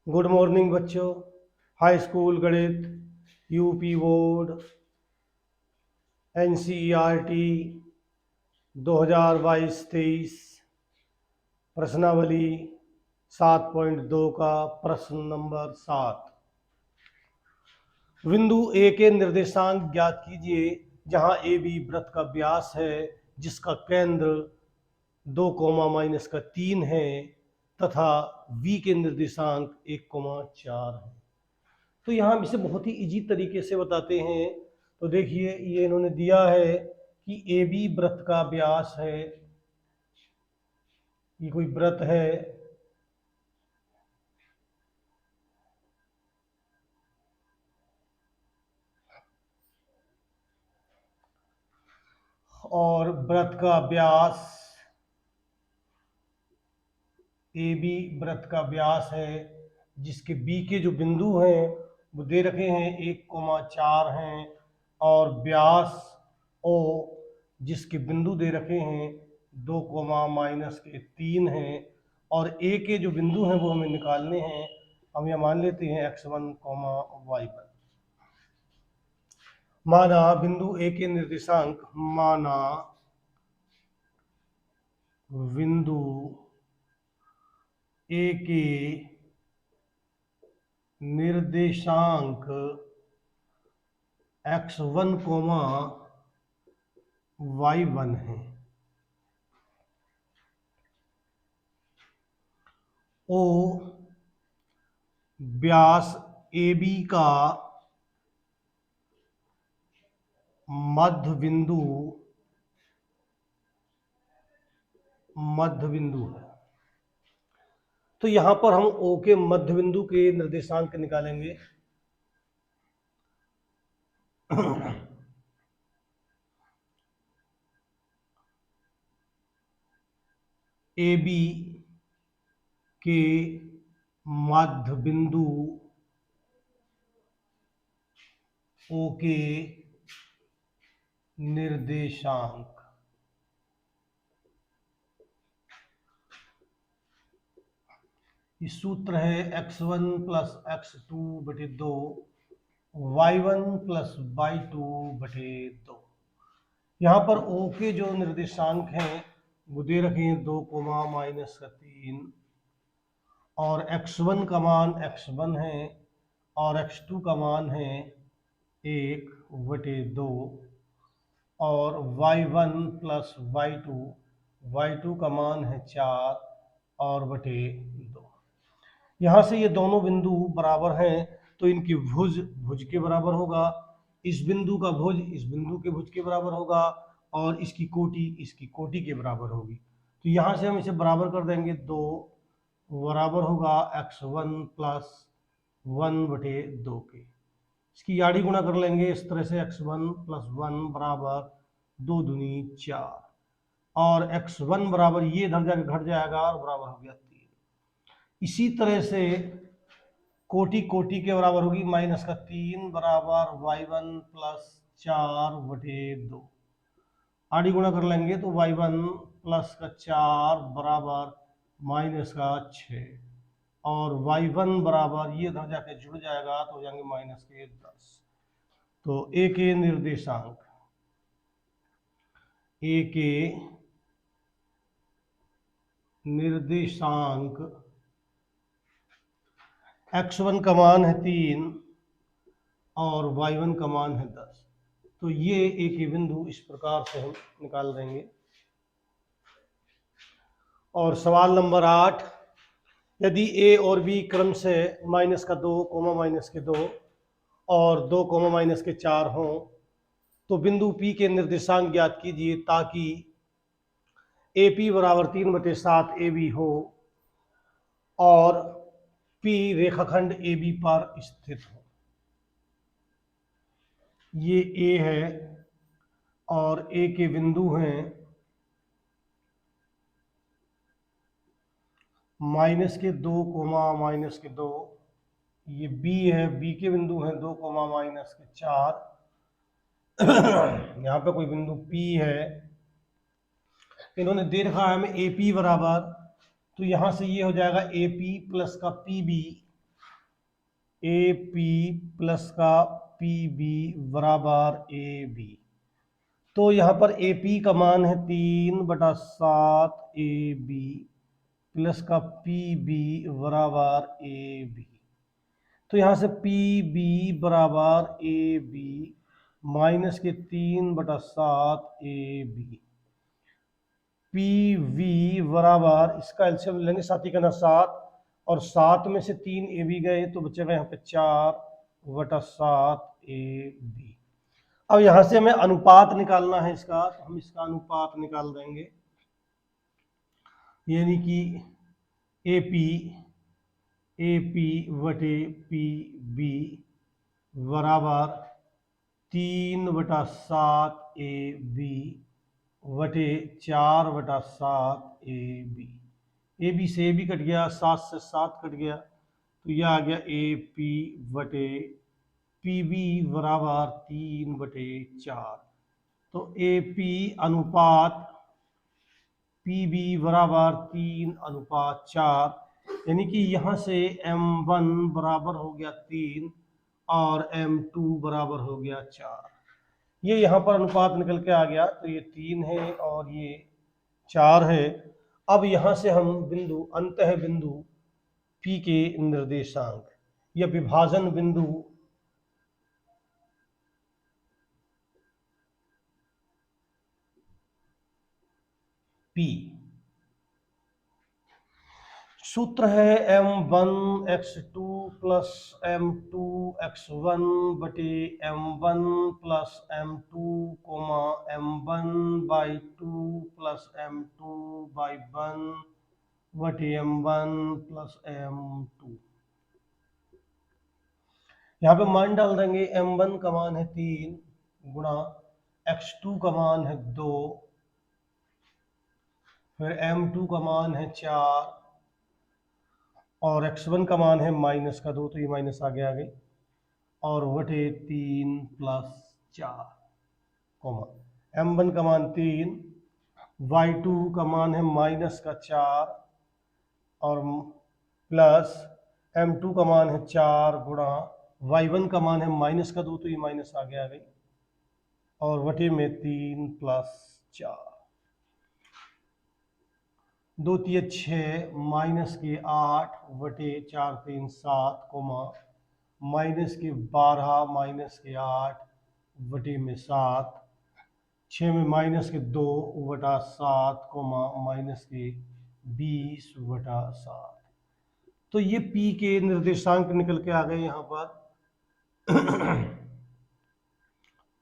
Good morning बच्चों। High school गणित, UP board, NCERT 2022-23 प्रश्नावली 7.2 का प्रश्न नंबर 7। बिंदु ए के निर्देशांक ज्ञात कीजिए जहां ए बी वृत्त का व्यास है जिसका केंद्र 2, -3 है तथा बी के निर्देशांक 1, 4 है। तो यहाँ हम इसे बहुत ही इजी तरीके से बताते हैं। तो देखिए ये इन्होंने दिया है कि ए बी वृत्त का व्यास है, ये कोई वृत्त है और वृत्त का व्यास ए बी वृत्त का व्यास है जिसके बी के जो बिंदु हैं वो दे रखे हैं 1, 4 हैं और व्यास ओ जिसके बिंदु दे रखे हैं 2, -3 हैं और ए के जो बिंदु हैं वो हमें निकालने हैं। हम यह मान लेते हैं x1, y1। माना बिंदु ए के निर्देशांक, माना बिंदु ए के निर्देशांक x1, y1 है। ओ व्यास ए बी का मध्य बिंदु है। तो यहां पर हम ओ के मध्य बिंदु के निर्देशांक निकालेंगे। ए बी के मध्य बिंदु ओ के निर्देशांक, इस सूत्र है x1 + x2/2 y1 + y2/2। यहाँ पर O के जो निर्देशांक हैं वो दे रखे हैं 2, -3 और x1 का मान x1 है और x2 का मान है 1/2 और y1 + y2 का मान है 4 और बटे 2। यहाँ से ये दोनों बिंदु बराबर हैं तो इनकी भुज के बराबर होगा। इस बिंदु का भुज इस बिंदु के भुज के बराबर होगा और इसकी कोटि के बराबर होगी। तो यहाँ से हम इसे बराबर कर देंगे। 2 बराबर होगा x1 + 1/2 के। इसकी याड़ी गुणा कर लेंगे इस तरह से, x1 + 1 बराबर 2 दूनी 4 और x1 बराबर ये इधर जाकर घट जाएगा और बराबर हो गया 3। इसी तरह से कोटि के बराबर होगी, -3 बराबर y1 + 4/2। आड़ी गुणा कर लेंगे तो y1 + 4 बराबर -6 और y1 बराबर ये इधर जाके जुड़ जाएगा तो हो जाएंगे -10। तो ए के निर्देशांक x1 का मान है 3 और y1 का मान है 10। तो ये ए के बिंदु इस प्रकार से हम निकाल देंगे। और सवाल नंबर 8, यदि ए और बी क्रम से -2, -2 और 2, -4 हों तो बिंदु P के निर्देशांक ज्ञात कीजिए ताकि AP बराबर 3/7 AB हो और P रेखाखंड AB पर स्थित हो। ये A है और A के बिंदु हैं -2, -2। ये B है, B के बिंदु हैं 2, -4। यहाँ पे कोई बिंदु P है, इन्होंने दे रखा है हमें AP बराबर, तो यहाँ से ये हो जाएगा AP प्लस का PB ए पी प्लस का पी बी बराबर ए बी। तो यहाँ पर ए पी का मान है 3/7 ए बी प्लस का पी बी बराबर ए बी। तो यहाँ से पी बी बराबर ए बी माइनस के 3/7 ए बी। पी वी बराबर इसका एलसीएम लेंगे, 7 का ना 7, और 7 में से 3 ए बी गए तो बचेगा यहाँ पे 4/7 ए बी। अब यहाँ से हमें अनुपात निकालना है इसका, तो हम इसका अनुपात निकाल देंगे, यानी कि ए पी बटे पी बी बराबर 3/7 ए बी बटे 4/7 ए बी। ए बी से ए बी कट गया, 7 से 7 कट गया, तो यह आ गया ए पी बटे पी बी बराबर 3/4। तो ए पी अनुपात पी बी बराबर 3/4, यानी कि यहाँ से M1 बराबर हो गया 3 और M2 बराबर हो गया 4। ये यहाँ पर अनुपात निकल के आ गया, तो ये 3 है और ये 4 है। अब यहाँ से हम बिंदु अंतः बिंदु P के निर्देशांक या विभाजन बिंदु P, सूत्र है M1x2 प्लस M2 x1 बटे M1 plus M2 M1/2 plus M2/1 बटे M1 प्लस M2। यहाँ पे मान डाल देंगे, M1 का मान है 3 गुणा x2 का मान है 2, फिर M2 का मान है 4 और x1 का मान है -2, तो ये माइनस आगे आ गई, और बटे 3 प्लस 4 कोमा M1 का मान 3, y2 का मान है -4 और प्लस M2 का मान है 4 गुणा y1 का मान है -2, तो ये माइनस आगे आ गई, और बटे में 3 प्लस 4। 2 3 6 माइनस के 8 बटे 4 3 7 कोमा माइनस के 12 माइनस के 8 बटे में 7, 6 में माइनस के 2/7 कोमा माइनस के 20/7। तो ये P के निर्देशांक निकल के आ गए यहाँ पर।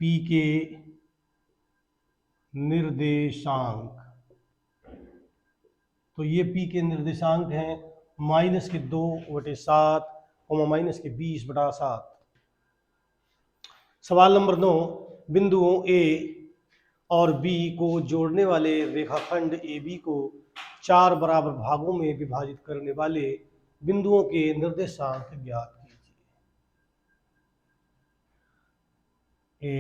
P के निर्देशांक, तो ये P के निर्देशांक हैं -2/7 माइनस के 20/7। सवाल नंबर 9, बिंदुओं A और B को जोड़ने वाले रेखाखंड AB को 4 बराबर भागों में विभाजित करने वाले बिंदुओं के निर्देशांक ज्ञात कीजिए। A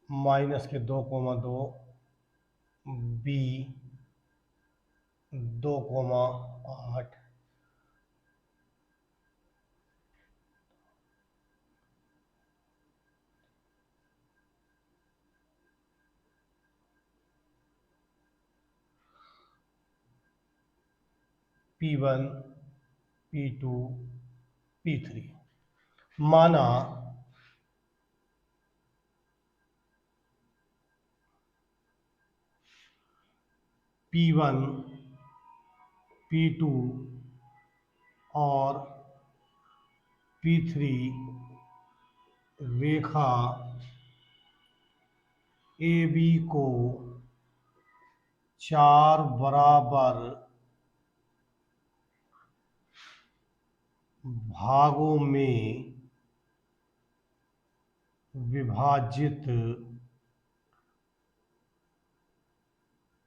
-2,2, B 2,8, P1 P2 P3। माना P1 P2 और P3 रेखा AB को 4 बराबर भागों में विभाजित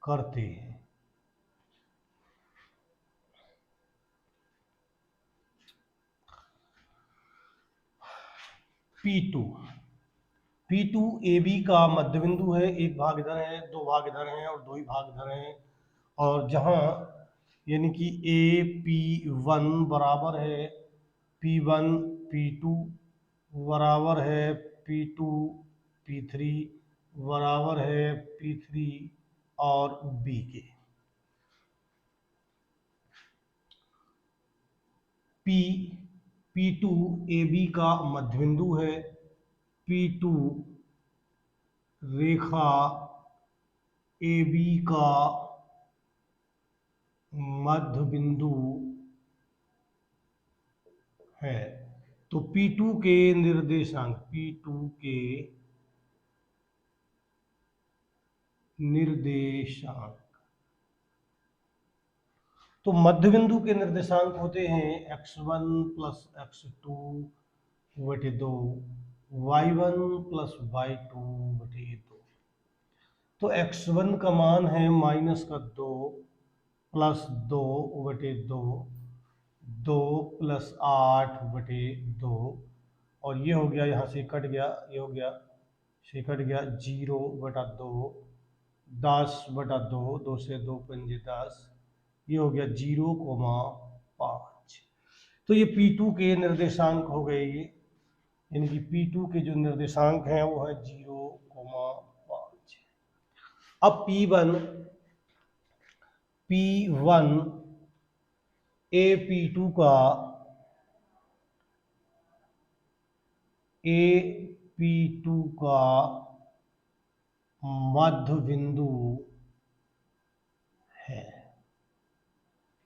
करते हैं। P2 AB का मध्य बिंदु है, एक भाग इधर है, 2 भाग इधर हैं और 2 ही भाग इधर हैं, और जहां यानी कि AP1 बराबर है P1 P2 बराबर है P2 P3 बराबर है P3 और B के। P2 AB का मध्य बिंदु है, P2 रेखा AB का मध्य बिंदु है। तो P2 के निर्देशांक तो मध्य बिंदु के निर्देशांक होते हैं x1 प्लस x2 बटे 2, y1 प्लस y2 बटे 2। तो x1 का मान है -2 प्लस 2 बटे 2, 2 प्लस 8 बटे 2, और ये हो गया, यहाँ से कट गया, ये हो गया, से कट गया 0 बटा 2, 10 बटा 2, 2 से 2 पंजे 10, ये हो गया 0,5। तो ये P2 के निर्देशांक हो गए ये, यानी कि P2 के जो निर्देशांक हैं वो है 0,5। अब P1 AP2 का मध्य बिंदु है।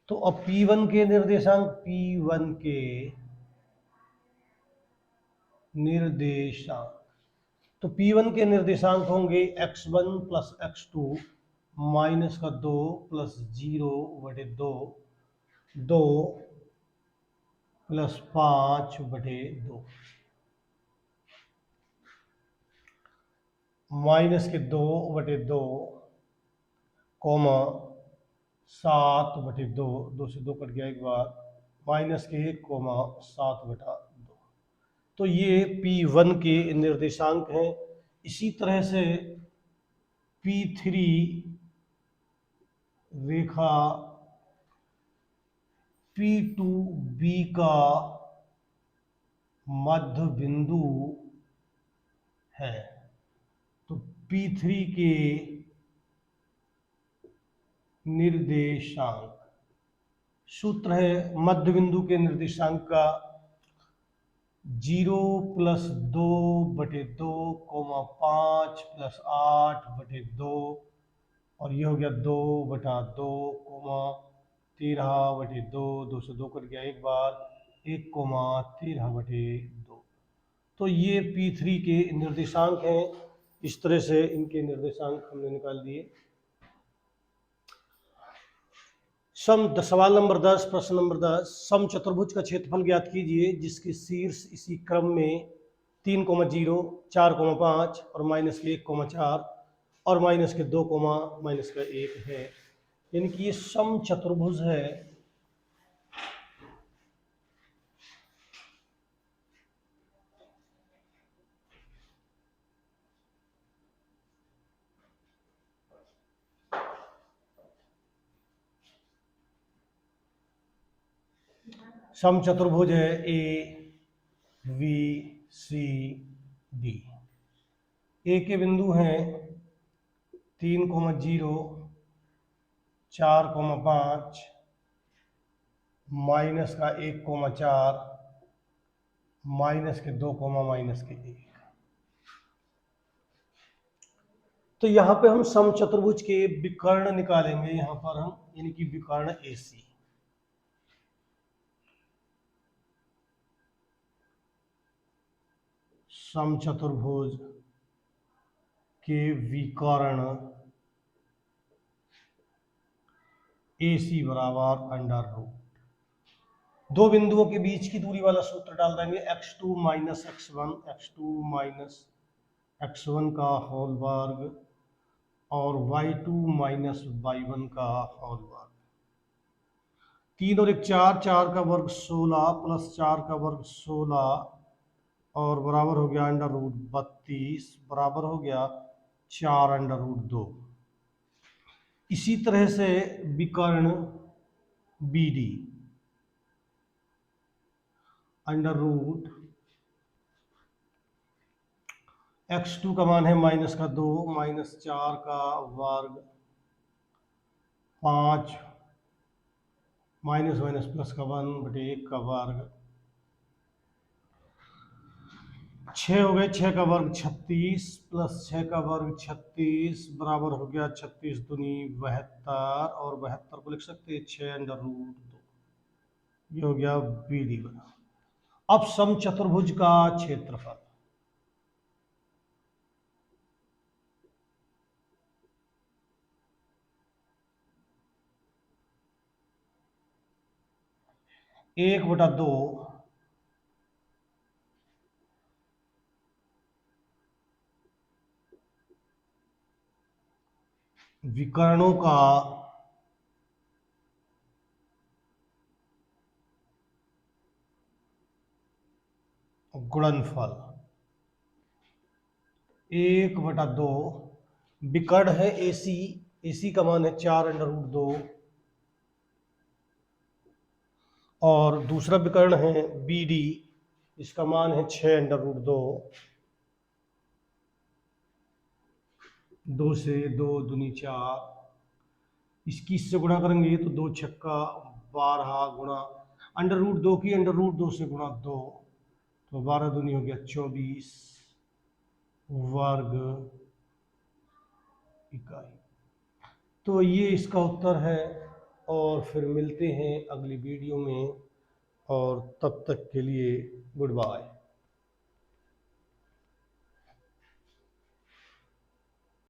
तो अब P1 के निर्देशांक तो P1 के निर्देशांक होंगे x1 प्लस x2 माइनस का 2 प्लस 0 बटे 2, 2 प्लस 5 बटे 2, माइनस के 2 बटे 2, कोमा 7 बटे 2, 2 से 2 कट गया एक बार, माइनस के 1 कोमा 7 बटा 2। तो ये P1 के निर्देशांक हैं। इसी तरह से P3 रेखा P2B का मध्य बिंदु है। तो P3 के निर्देशांक, सूत्र है मध्य बिंदु के निर्देशांक का 0 प्लस 2 बटे 2, 5 प्लस 8 बटे 2, और ये हो गया 2 बटा 2, 13 बटे 2, 2 से 2 कट गया एक बार, 1,13 बटे 2। तो ये P3 के निर्देशांक हैं। इस तरह से इनके निर्देशांक हमने निकाल दिए। सवाल नंबर 10, प्रश्न नंबर 10, सम चतुर्भुज का क्षेत्रफल ज्ञात कीजिए जिसके शीर्ष इसी क्रम में 3,0, 4,5 और माइनस के 1,4 और माइनस के 2, माइनस का 1 है। यानी कि ये सम चतुर्भुज है। सम चतुर्भुज है ABCD। ए के बिंदु हैं 3,0, 4,5, माइनस का 1,4, माइनस के 2, माइनस के 1। तो यहाँ पे हम सम चतुर्भुज के विकर्ण निकालेंगे। यहाँ पर हम, यानी कि विकर्ण AC। सम चतुर्भुज के विकर्ण AC बराबर √। दो बिंदुओं के बीच की दूरी वाला सूत्र डाल देंगे, x2 minus x1, x2 minus x1 का होल वर्ग और y2 माइनस y1 का होल वर्ग। 3 और 1 4, 4 का वर्ग 16 प्लस 4 का वर्ग 16 और बराबर हो गया √32, बराबर हो गया 4 √2। इसी तरह से विकर्ण B D under root x2 का मान है -2 -4 का वर्ग 5 माइनस माइनस प्लस का 1/1 का वर्ग 6 हो गए, 6 का वर्ग 36 प्लस 6 का वर्ग 36 बराबर हो गया 36 दूनी 72 और 72 को लिख सकते हैं 6 अंडर रूट 2। ये हो गया बी डी बना। अब समचतुर्भुज का क्षेत्रफल एक बटा दो विकर्णों का गुणनफल 1/2 विकर्ण है AC, AC का मान है 4 अंडर रूट 2 और दूसरा विकर्ण है BD, इसका मान है 6 अंडर रूट 2। 2 से 2 दूनी 4, 21 से गुणा करेंगे तो 2 छक्का 12 गुणा अंडर रूट 2 की अंडर रूट 2 से गुणा 2 तो 12 दूनी हो गया 24 वर्ग इकाई। तो ये इसका उत्तर है और फिर मिलते हैं अगली वीडियो में और तब तक के लिए गुड बाय।